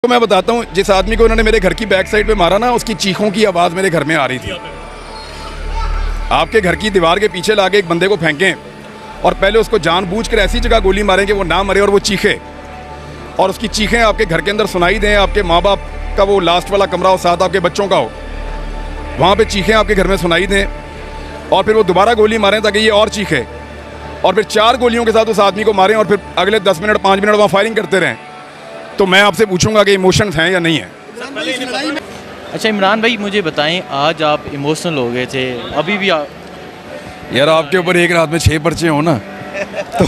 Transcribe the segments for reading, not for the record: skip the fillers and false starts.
तो मैं बताता हूँ, जिस आदमी को उन्होंने मेरे घर की बैक साइड पे मारा ना, उसकी चीखों की आवाज़ मेरे घर में आ रही थी। आपके घर की दीवार के पीछे लाके एक बंदे को फेंकें और पहले उसको जानबूझकर ऐसी जगह गोली मारें कि वो ना मरे और वो चीखे, और उसकी चीखें आपके घर के अंदर सुनाई दें, आपके माँ बाप का वो लास्ट वाला कमरा हो, साथ आपके बच्चों का हो, वहाँ पे चीखें आपके घर में सुनाई दें, और फिर वो दोबारा गोली मारें ताकि ये और चीखे, और फिर 4 गोलियों के साथ उस आदमी को मारें और फिर अगले 10 मिनट 5 मिनट वहाँ फायरिंग करते रहें। तो मैं आपसे पूछूंगा कि इमोशंस हैं या नहीं है। अच्छा इमरान भाई, मुझे बताएं, आज आप इमोशनल हो गए थे, अभी भी यार आपके ऊपर एक रात में 6 पर्चे हो ना तो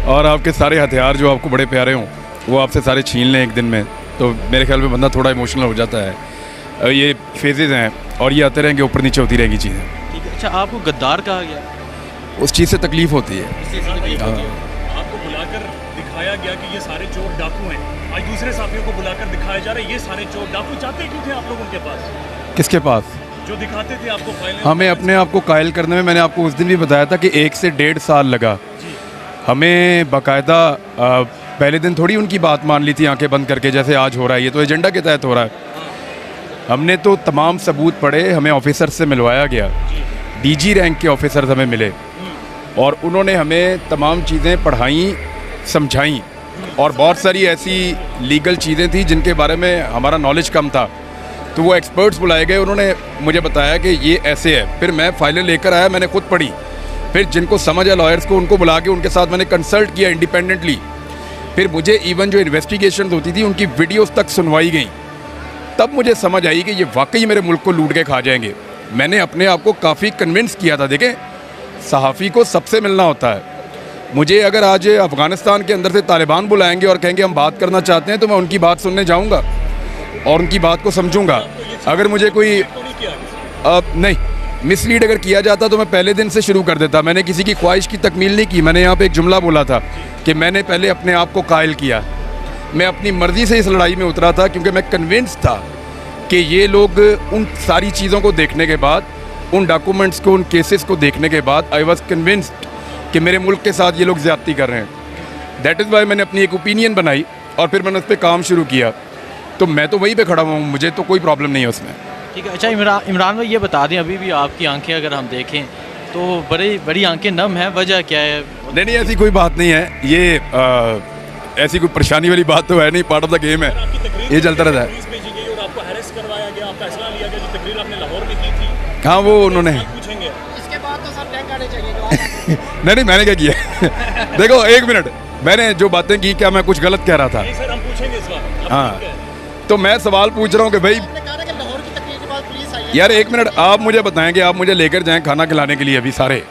और आपके सारे हथियार जो आपको बड़े प्यारे हों वो आपसे सारे छीन लें एक दिन में, तो मेरे ख्याल में बंदा थोड़ा इमोशनल हो जाता है। ये फेजेज़ हैं और ये आते रहेंगे, ऊपर नीचे होती रहेंगी चीज़ें। ठीक है। अच्छा, आपको गद्दार कहा गया? उस चीज़ से तकलीफ़ होती है। आपको बुलाकर दिखाया गया कि ये सारे चोर डाकू हैं, आज दूसरे साथियों को बुलाकर दिखाया जा रहा है ये सारे चोर डाकू। चाहते क्यों थे आप लोग उनके पास? किसके पास? जो दिखाते थे आपको फाइलें। हमें अपने आप को कायल करने में, मैंने आपको उस दिन भी बताया था कि 1 से 1.5 साल लगा हमें। बाकायदा पहले दिन थोड़ी उनकी बात मान ली थी आंखें बंद करके, जैसे आज हो रहा है। ये तो एजेंडा के तहत हो रहा है। हमने तो तमाम सबूत पढ़े, हमें ऑफिसर से मिलवाया गया, डीजी रैंक के ऑफिसर्स हमें मिले और उन्होंने हमें तमाम चीज़ें पढ़ाई, समझाई, और बहुत सारी ऐसी लीगल चीज़ें थी जिनके बारे में हमारा नॉलेज कम था, तो वो एक्सपर्ट्स बुलाए गए, उन्होंने मुझे बताया कि ये ऐसे है। फिर मैं फाइलें लेकर आया, मैंने खुद पढ़ी, फिर जिनको समझ है लॉयर्स को, उनको बुला के उनके साथ मैंने कंसल्ट किया इंडिपेंडेंटली। फिर मुझे इवन जो इन्वेस्टिगेशन होती थी उनकी वीडियोस तक सुनवाई गई, तब मुझे समझ आई कि ये वाकई मेरे मुल्क को लूट के खा जाएंगे। मैंने अपने आप को काफ़ी कन्विंस किया था। देखें, सहाफ़ी को सबसे मिलना होता है। मुझे अगर आज अफ़गानिस्तान के अंदर से तालिबान बुलाएंगे और कहेंगे हम बात करना चाहते हैं, तो मैं उनकी बात सुनने जाऊंगा और उनकी बात को समझूंगा। अगर मुझे कोई नहीं मिसलीड अगर किया जाता तो मैं पहले दिन से शुरू कर देता। मैंने किसी की ख्वाहिश की तकमील नहीं की। मैंने यहाँ पे एक जुमला बोला था कि मैंने पहले अपने आप को कायल किया। मैं अपनी मर्ज़ी से इस लड़ाई में उतरा था क्योंकि मैं कन्विंस था कि ये लोग उन सारी चीज़ों को देखने के बाद, उन डॉक्यूमेंट्स को, उन केसेस को देखने के बाद, आई वॉज कन्विंस्ड कि मेरे मुल्क के साथ ये लोग ज़्यादती कर रहे हैं। दैट इज़ वाई मैंने अपनी एक ओपिनियन बनाई और फिर मैंने उस पर काम शुरू किया। तो मैं तो वहीं पे खड़ा हुआ हूँ, मुझे तो कोई प्रॉब्लम नहीं है उसमें। ठीक है। अच्छा इमरान भाई, ये बता दें, अभी भी आपकी आंखें अगर हम देखें तो बड़ी आंखें नम है, वजह क्या है? नहीं, ऐसी कोई बात नहीं है। ये ऐसी कोई परेशानी वाली बात तो है नहीं, पार्ट ऑफ द गेम है, ये चलता रहता है। हाँ, वो उन्होंने इसके बाद तो सर टैंक आने चाहिए। नहीं, मैंने क्या किया देखो, 1 मिनट, मैंने जो बातें की, क्या मैं कुछ गलत कह रहा था? सर हम पूछेंगे इस बार। हाँ, तो मैं सवाल पूछ रहा हूँ कि भाई यार 1 मिनट, आप मुझे बताएं कि आप मुझे लेकर जाएं खाना खिलाने के लिए अभी सारे,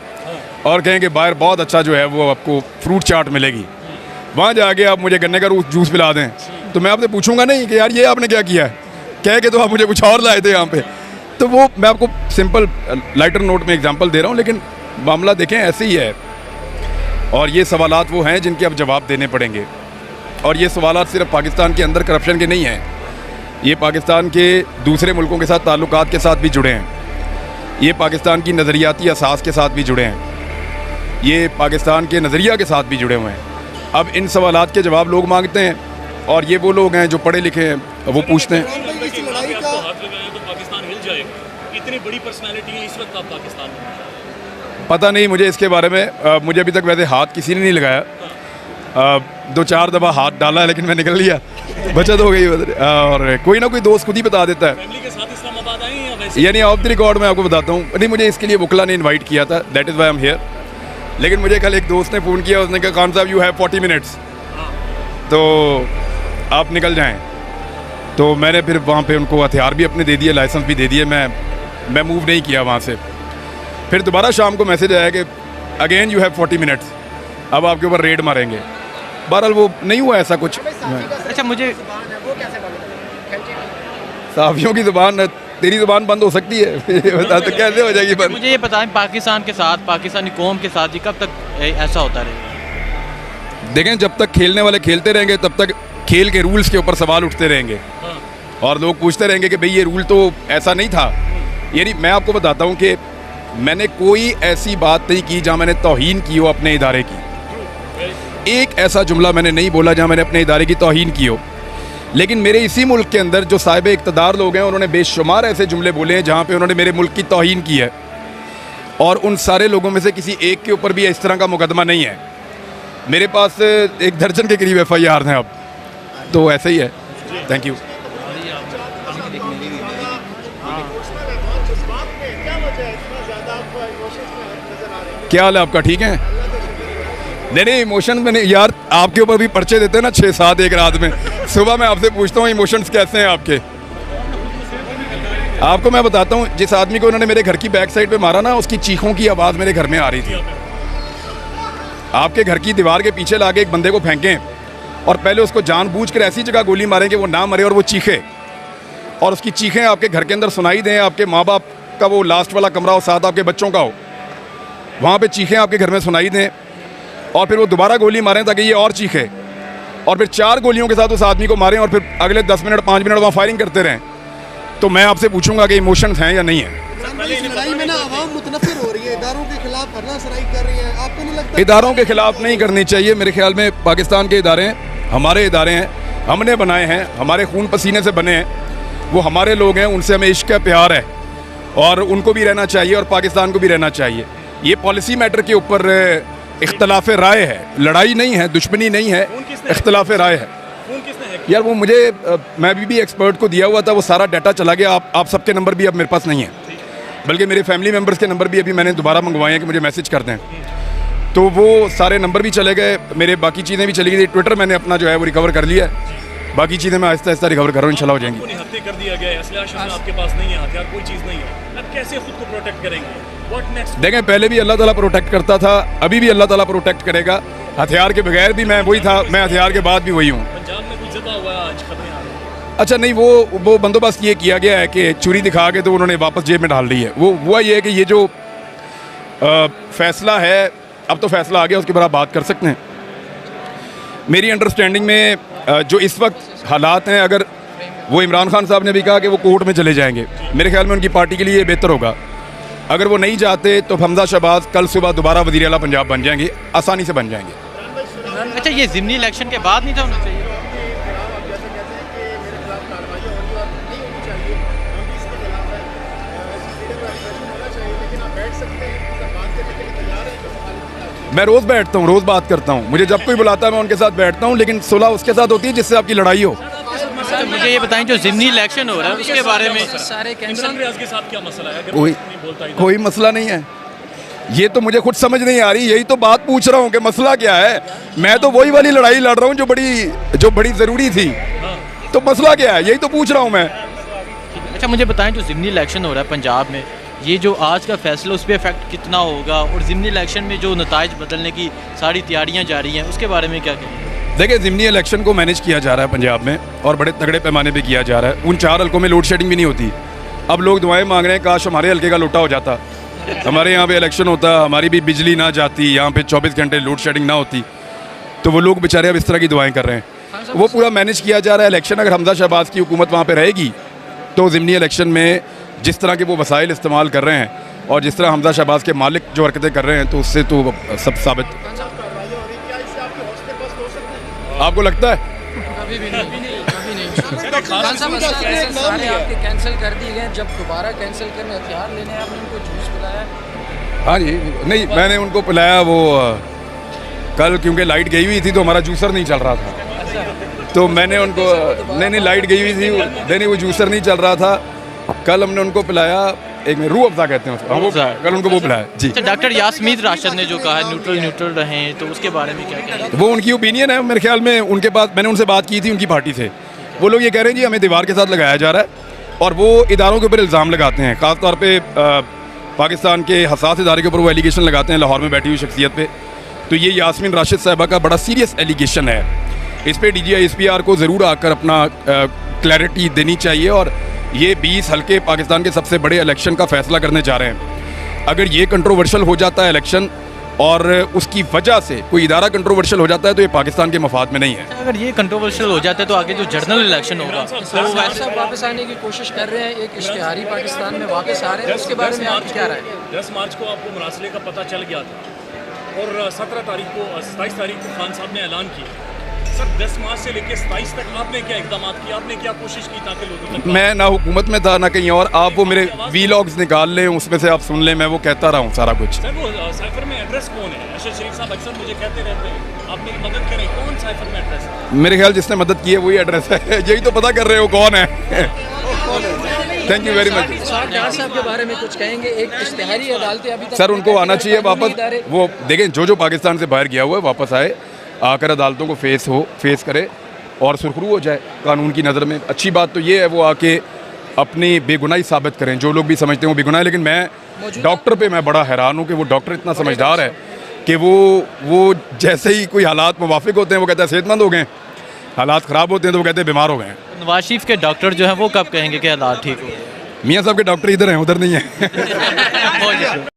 और कहें कि बाहर बहुत अच्छा जो है वो आपको फ्रूट चाट मिलेगी, वहाँ जाके आप मुझे गन्ने का जूस पिला दें, तो मैं आपसे पूछूंगा नहीं कि यार ये आपने क्या किया है, कह के तो आप मुझे कुछ और लाए थे यहाँ पे। तो वो मैं आपको सिंपल लाइटर नोट में एग्जांपल दे रहा हूँ, लेकिन मामला देखें ऐसे ही है। और ये सवालात वो हैं जिनके अब जवाब देने पड़ेंगे, और ये सवालात सिर्फ पाकिस्तान के अंदर करप्शन के नहीं हैं, ये पाकिस्तान के दूसरे मुल्कों के साथ ताल्लुकात के साथ भी जुड़े हैं, ये पाकिस्तान की नज़रियाती असास के साथ भी जुड़े हैं, ये पाकिस्तान के नज़रिया के साथ भी जुड़े हुए हैं। अब इन सवालात के जवाब लोग मांगते हैं, और ये वो लोग हैं जो पढ़े लिखे हैं, वो पूछते हैं। इतनी बड़ी पर्सनालिटी है इस वक्त आप पाकिस्तान में? पता नहीं मुझे इसके बारे में, मुझे अभी तक वैसे हाथ किसी ने नहीं लगाया। 2-4 दफ़ा हाथ डाला है लेकिन मैं निकल लिया, बचत हो गई। और कोई ना कोई दोस्त खुद ही बता देता है। फैमिली के साथ इस्लामाबाद आए हैं या वैसे? यानी ऑफ द रिकॉर्ड मैं आपको बताता हूँ, नहीं मुझे इसके लिए वकला ने इन्वाइट किया था, that is why I am here. लेकिन मुझे कल एक दोस्त ने फ़ोन किया, उसने कहा खान साहब यू हैव 40 मिनट्स, तो आप निकल जाएँ। तो मैंने फिर वहाँ पे उनको हथियार भी अपने दे दिए, लाइसेंस भी दे दिए, मैं मूव नहीं किया वहाँ से। फिर दोबारा शाम को मैसेज आया कि अगेन यू हैव 40 मिनट्स, अब आपके ऊपर रेड मारेंगे। बहरहाल वो नहीं हुआ ऐसा कुछ। अच्छा, मुझे साफियों की ज़ुबान, तेरी ज़ुबान बंद हो सकती है बता तो कैसे हो जाएगी बंद? मुझे ये बताएं, पाकिस्तान के साथ, पाकिस्तानी कौम के साथ ये कब तक ऐसा होता रहेगा? देखें, जब तक खेलने वाले खेलते रहेंगे तब तक खेल के रूल्स के ऊपर सवाल उठते रहेंगे, और लोग पूछते रहेंगे कि भाई ये रूल तो ऐसा नहीं था। यानी मैं आपको बताता हूँ कि मैंने कोई ऐसी बात नहीं की जहाँ मैंने तौहीन की हो अपने इदारे की। एक ऐसा जुमला मैंने नहीं बोला जहाँ मैंने अपने इदारे की तौहीन की हो। लेकिन मेरे इसी मुल्क के अंदर जो साहिब इक़्तिदार लोग हैं उन्होंने बेशुमार ऐसे जुमले बोले हैं जहाँ पे उन्होंने मेरे मुल्क की तौहीन की है, और उन सारे लोगों में से किसी एक के ऊपर भी इस तरह का मुकदमा नहीं है। मेरे पास 1 दर्जन के करीब FIR हैं अब, तो ऐसे ही है। Thank you. क्या हाल है आपका, ठीक है? नहीं इमोशन में नहीं यार, आपके ऊपर भी पर्चे देते हैं ना 6-7 एक रात में। सुबह मैं आपसे पूछता हूँ इमोशंस कैसे हैं आपके। आपको मैं बताता हूँ, जिस आदमी को उन्होंने मेरे घर की बैक साइड पे मारा ना, उसकी चीखों की आवाज़ मेरे घर में आ रही थी। आपके घर की दीवार के पीछे लाके एक बंदे को फेंकें और पहले उसको जानबूझकर ऐसी जगह गोली मारें कि वो ना मरे और वो चीखे, और उसकी चीखें आपके घर के अंदर सुनाई दें, आपके माँ बाप का वो लास्ट वाला कमरा हो, साथ आपके बच्चों का हो, वहाँ पे चीखें आपके घर में सुनाई दें, और फिर वो दोबारा गोली मारें ताकि ये और चीखे, और फिर 4 गोलियों के साथ उस आदमी को मारें और फिर अगले 10 मिनट 5 मिनट वहाँ फायरिंग करते रहें, तो मैं आपसे पूछूंगा कि इमोशंस हैं या नहीं है। इस लड़ाई में ना आवाम मुतनफिर हो रही है, इदारों के खिलाफ हर्रासराई कर रही है, आपको नहीं लगता? इदारों के खिलाफ नहीं करनी चाहिए। मेरे ख्याल में पाकिस्तान के इदारे हैं, हमारे इदारे हैं, हमने बनाए हैं, हमारे खून पसीने से बने हैं, वो हमारे लोग हैं, उनसे हमें इश्क है, प्यार है, और उनको भी रहना चाहिए और पाकिस्तान को भी रहना चाहिए। ये पॉलिसी मैटर के ऊपर इख्तलाफ राय है, लड़ाई नहीं है, दुश्मनी नहीं है, इख्तलाफ राय है। यार वो मुझे मैं भी एक्सपर्ट को दिया हुआ था, वो सारा डाटा चला गया। आप सबके नंबर भी अब मेरे पास नहीं है, बल्कि मेरे फैमिली मेम्बर्स के नंबर भी अभी मैंने दोबारा मंगवाए हैं कि मुझे मैसेज कर दें, तो वो सारे नंबर भी चले गए, मेरे बाकी चीज़ें भी चली गई। ट्विटर मैंने अपना जो है वो रिकवर कर लिया है, बाकी चीज़ें मैं आहिस्ता आहिस्ता रिकवर कर रहा हूँ, इंशाल्लाह हो जाएंगी। हत्या कर दिया गया है, असला आपके पास नहीं है, हथियार कोई चीज़ नहीं है, अब कैसे खुद को प्रोटेक्ट करेंगे? What next? देखें, पहले भी अल्लाह ताला प्रोटेक्ट करता था, अभी भी अल्लाह ताला प्रोटेक्ट करेगा। हथियार के बगैर भी मैं वही था, मैं हथियार के बाद भी वही हूँ। पंजाब में कुछ ज़्यादा हुआ आज खबरें आ रही हैं। अच्छा नहीं, वो बंदोबस्त ये किया गया है कि चूरी दिखा के तो उन्होंने वापस जेब में डाल दी है। वो हुआ ये है कि ये जो फैसला है, अब तो फैसला आ गया, उसके बाद आप बात कर सकते हैं। मेरी अंडरस्टैंडिंग में जो इस वक्त हालात हैं, अगर वो इमरान खान साहब ने भी कहा कि वो कोर्ट में चले जाएंगे, मेरे ख्याल में उनकी पार्टी के लिए बेहतर होगा। अगर वो नहीं जाते तो हमजा शहबाज कल सुबह दोबारा वज़ीर आला पंजाब बन जाएंगे, आसानी से बन जाएंगे। अच्छा, ये ज़िमनी इलेक्शन के बाद नहीं था होना चाहिए? मैं रोज़ बैठता हूँ, रोज़ बात करता हूँ, मुझे जब कोई बुलाता है मैं उनके साथ बैठता हूँ, लेकिन सुलह उसके साथ होती है जिससे आपकी लड़ाई हो। तो मुझे ये बताएं, जो ज़िमनी इलेक्शन हो रहा है उसके बारे में सारे इमरान रियाज के साथ क्या मसला है? कोई मसला नहीं है, ये तो मुझे खुद समझ नहीं आ रही, यही तो बात पूछ रहा हूँ कि मसला क्या है। मैं तो वही वाली लड़ाई लड़ रहा हूँ जो बड़ी ज़रूरी थी, तो मसला क्या है, यही तो पूछ रहा हूँ मैं। अच्छा, मुझे बताएं, जो ज़िमनी इलेक्शन हो रहा है पंजाब में, ये जो आज का फैसला उस पर इफेक्ट कितना होगा, और ज़िमनी इलेक्शन में जो नताइज बदलने की सारी तैयारियाँ जारी हैं, उसके बारे में क्या कहें? देखिए, ज़िमनी इलेक्शन को मैनेज किया जा रहा है पंजाब में, और बड़े तगड़े पैमाने पे किया जा रहा है। उन 4 हल्कों में लोड शेडिंग भी नहीं होती। अब लोग दुआएं मांग रहे हैं, काश हमारे हल्के का लोटा हो जाता, हमारे यहाँ पे इलेक्शन होता, हमारी भी बिजली ना जाती, यहाँ पे 24 घंटे लोड शेडिंग ना होती, तो वो लोग बेचारे अब इस तरह की दुआएं कर रहे हैं। वो पूरा मैनेज किया जा रहा है। इलेक्शन अगर हमजा शहबाज की हुकूमत वहाँ पर रहेगी तो ज़िमनी इलेक्शन में जिस तरह के वो वसाइल इस्तेमाल कर रहे हैं और जिस तरह हमजा शहबाज के मालिक जो हरकतें कर रहे हैं, तो उससे तो सब साबित। आपको लगता है? कभी भी नहीं। सारे आपके कैंसिल कर दिए गए, जब दोबारा कैंसिल करने हथियार लेने आपने उनको जूस पिलाया? हाँ जी, नहीं मैंने उनको पिलाया वो कल, क्योंकि लाइट गई हुई थी तो हमारा जूसर नहीं चल रहा था, तो मैंने उनको नहीं लाइट गई हुई थी, नहीं वो जूसर नहीं चल रहा था, कल हमने उनको पिलाया, एक में रूह अफ़ज़ा कहते हैं उसको, वो कल उनको वो पिलाया जी। डॉक्टर यास्मीन राशिद ने जो कहा है न्यूट्रल रहें, तो उसके बारे में क्या कहें? वो उनकी ओपिनियन है, मेरे ख्याल में उनके पास, मैंने उनसे बात की थी उनकी पार्टी से, वो लोग ये कह रहे हैं जी हमें दीवार के साथ लगाया जा रहा है, और वो इदारों के ऊपर इल्ज़ाम लगाते हैं, ख़ासतौर पर पाकिस्तान के हसास इदारे के ऊपर वो एलिगेशन लगाते हैं लाहौर में बैठी हुई शख्सियत पे। तो ये यास्मीन राशिद साहिबा का बड़ा सीरियस एलिगेशन है, इस पर DGI SPR को ज़रूर आकर अपना क्लैरिटी देनी चाहिए, और ये 20 हल्के पाकिस्तान के सबसे बड़े इलेक्शन का फैसला करने जा रहे हैं। अगर ये कंट्रोवर्शियल हो जाता है इलेक्शन, और उसकी वजह से कोई इदारा कंट्रोवर्शियल हो जाता है, तो ये पाकिस्तान के मफाद में नहीं है। अगर ये कंट्रोवर्शियल हो जाता है तो आगे जो जनरल इलेक्शन होगा, तो वैसे वापस आने की कोशिश कर रहे हैं, एक इश्तिहारी पाकिस्तान में वापस आ रहे हैं, उसके बारे में आपकी क्या राय है? 10 मार्च को आपको मरासले का पता चल गया था, और 17 तारीख को 27 तारीख को खान साहब ने ऐलान किया, सर 10 मार्च से लेकर 27 तक आपने क्या इकदाम किए, आपने क्या कोशिश की ताकि लोगों तक मैं ना हुकूमत में था ना कहीं और। आप वो मेरे वीलॉग्स निकाल लें, उसमें से आप सुन लें, मैं वो कहता रहा हूँ सारा कुछ। सर वो साइफर में एड्रेस कौन है? अरशद शरीफ साहब अक्सर मुझे कहते रहते हैं आप मेरी मदद करें, कौन साइफर में एड्रेस है? मेरे ख्याल जिसने मदद की है वही एड्रेस है। यही तो पता कर रहे हो कौन है। Thank you very much. Dar साहब के बारे में कुछ कहेंगे? एक इश्तिहारी अदालतें अभी तक सर उनको आना चाहिए वापस। वो देखें जो पाकिस्तान से बाहर गया हुआ है वापस आए, आकर अदालतों को फेस करे और सुरखरू हो जाए कानून की नज़र में। अच्छी बात तो ये है वो आके अपनी बेगुनाही साबित करें। जो लोग भी समझते हैं वो बेगुनाह है, लेकिन मैं डॉक्टर पे मैं बड़ा हैरान हूँ कि वो डॉक्टर इतना समझदार है कि वो जैसे ही कोई हालात मुवाफिक होते हैं वो कहते हैं सेहतमंद हो गए, हालात ख़राब होते हैं तो वो कहते हैं बीमार हो गए। नवाज शरीफ के डॉक्टर जो हैं वो कब कहेंगे कि हालात ठीक हो गए? मियाँ साहब के डॉक्टर इधर हैं, उधर नहीं है।